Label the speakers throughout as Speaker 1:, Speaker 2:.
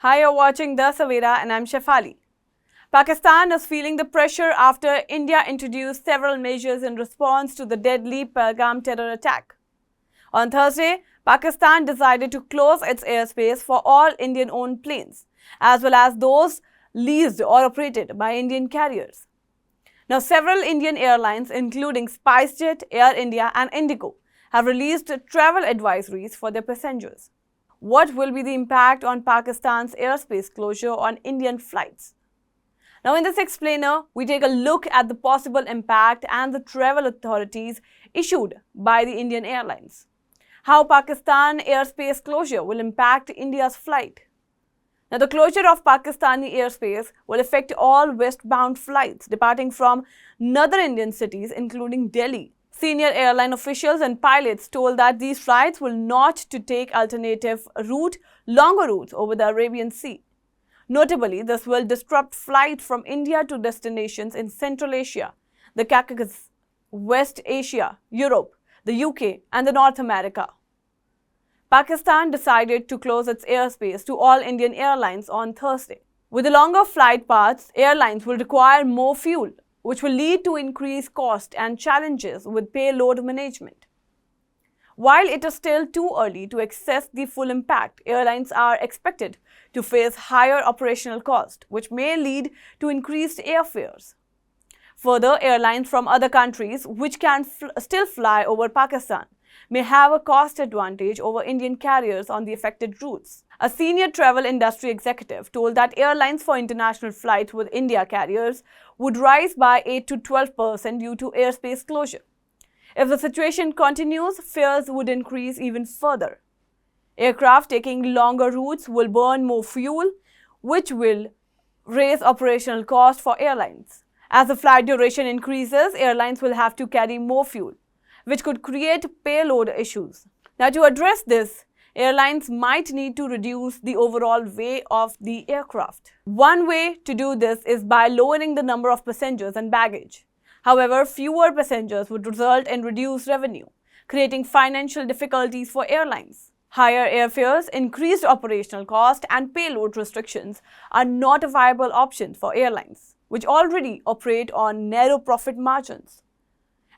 Speaker 1: Hi, you're watching The Savera and I'm Shefali. Pakistan is feeling the pressure after India introduced several measures in response to the deadly Pahalgam terror attack. On Thursday, Pakistan decided to close its airspace for all Indian-owned planes, as well as those leased or operated by Indian carriers. Now, several Indian airlines, including SpiceJet, Air India and IndiGo, have released travel advisories for their passengers. What will be the impact on Pakistan's airspace closure on Indian flights? Now, in this explainer, we take a look at the possible impact and the travel authorities issued by the Indian airlines. How Pakistan airspace closure will impact India's flight. Now, the closure of Pakistani airspace will affect all westbound flights departing from northern Indian cities, including Delhi. Senior airline officials and pilots told that these flights will not to take alternative longer routes over the Arabian Sea. Notably, this will disrupt flights from India to destinations in Central Asia, the Caucasus, West Asia, Europe, the UK and the North America. Pakistan decided to close its airspace to all Indian airlines on Thursday. With the longer flight paths, airlines will require more fuel, which will lead to increased cost and challenges with payload management. While it is still too early to assess the full impact, airlines are expected to face higher operational costs, which may lead to increased airfares. Further, airlines from other countries which can still fly over Pakistan may have a cost advantage over Indian carriers on the affected routes. A senior travel industry executive told that airlines for international flights with India carriers would rise by 8 to 12% due to airspace closure. If the situation continues, fares would increase even further. Aircraft taking longer routes will burn more fuel, which will raise operational costs for airlines. As the flight duration increases, airlines will have to carry more fuel, which could create payload issues. Now, to address this, airlines might need to reduce the overall weight of the aircraft. One way to do this is by lowering the number of passengers and baggage. However, fewer passengers would result in reduced revenue, creating financial difficulties for airlines. Higher airfares, increased operational cost, and payload restrictions are not a viable option for airlines, which already operate on narrow profit margins.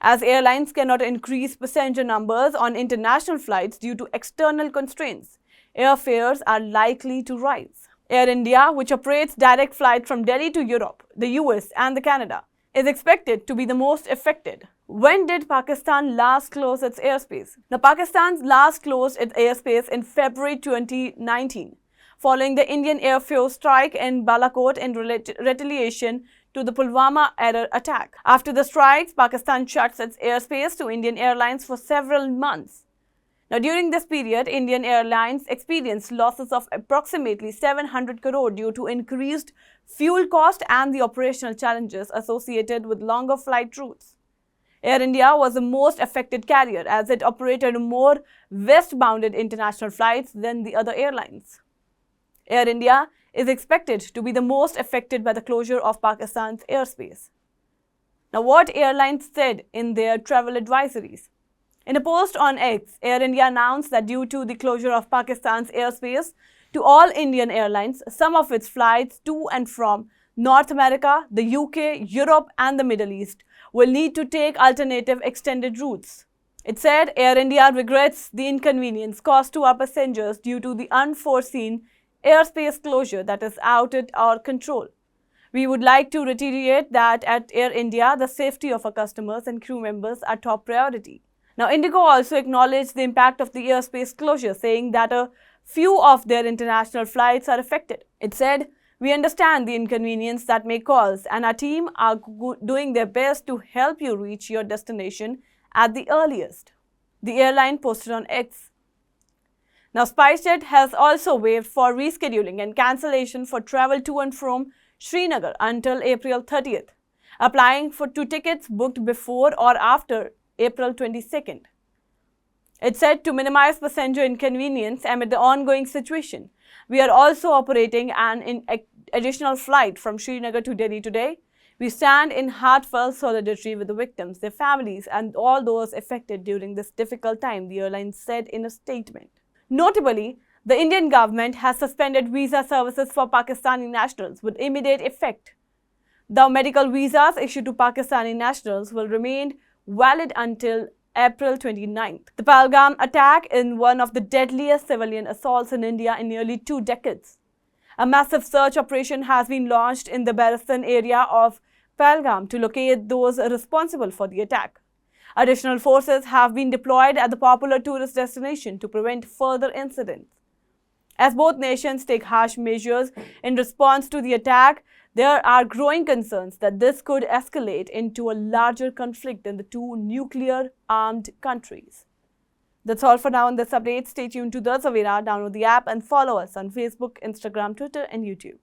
Speaker 1: As airlines cannot increase passenger numbers on international flights due to external constraints, airfares are likely to rise. Air India, which operates direct flights from Delhi to Europe, the US and Canada, is expected to be the most affected. When did Pakistan last close its airspace? Now, Pakistan last closed its airspace in February 2019, following the Indian Air Force strike in Balakot in retaliation to the Pulwama terror attack. After the strikes, Pakistan shuts its airspace to Indian airlines for several months. Now, during this period, Indian airlines experienced losses of approximately 700 crore due to increased fuel cost and the operational challenges associated with longer flight routes. Air India was the most affected carrier as it operated more westbound international flights than the other airlines. Air India is expected to be the most affected by the closure of Pakistan's airspace. Now, what airlines said in their travel advisories? In a post on X, Air India announced that due to the closure of Pakistan's airspace to all Indian airlines, some of its flights to and from North America, the UK, Europe and the Middle East will need to take alternative extended routes. It said Air India regrets the inconvenience caused to our passengers due to the unforeseen airspace closure that is out of our control. We would like to reiterate that at Air India, the safety of our customers and crew members are top priority. Now, IndiGo also acknowledged the impact of the airspace closure, saying that a few of their international flights are affected. It said, "We understand the inconvenience that may cause, and our team are doing their best to help you reach your destination at the earliest." The airline posted on X. Now, SpiceJet has also waived for rescheduling and cancellation for travel to and from Srinagar until April 30th, applying for tickets booked before or after April 22nd. It said to minimize passenger inconvenience amid the ongoing situation, we are also operating an additional flight from Srinagar to Delhi today. We stand in heartfelt solidarity with the victims, their families, and all those affected during this difficult time, the airline said in a statement. Notably, The Indian government has suspended visa services for Pakistani nationals with immediate effect. The medical visas issued to Pakistani nationals will remain valid until April 29th. The Pahalgam attack is one of the deadliest civilian assaults in India in nearly 2 decades. A massive search operation has been launched in the Baristan area of Pahalgam to locate those responsible for the attack. Additional forces have been deployed at the popular tourist destination to prevent further incidents. As both nations take harsh measures in response to the attack, there are growing concerns that this could escalate into a larger conflict in the two nuclear-armed countries. That's all for now on this update. Stay tuned to the Savera, download the app and follow us on Facebook, Instagram, Twitter and YouTube.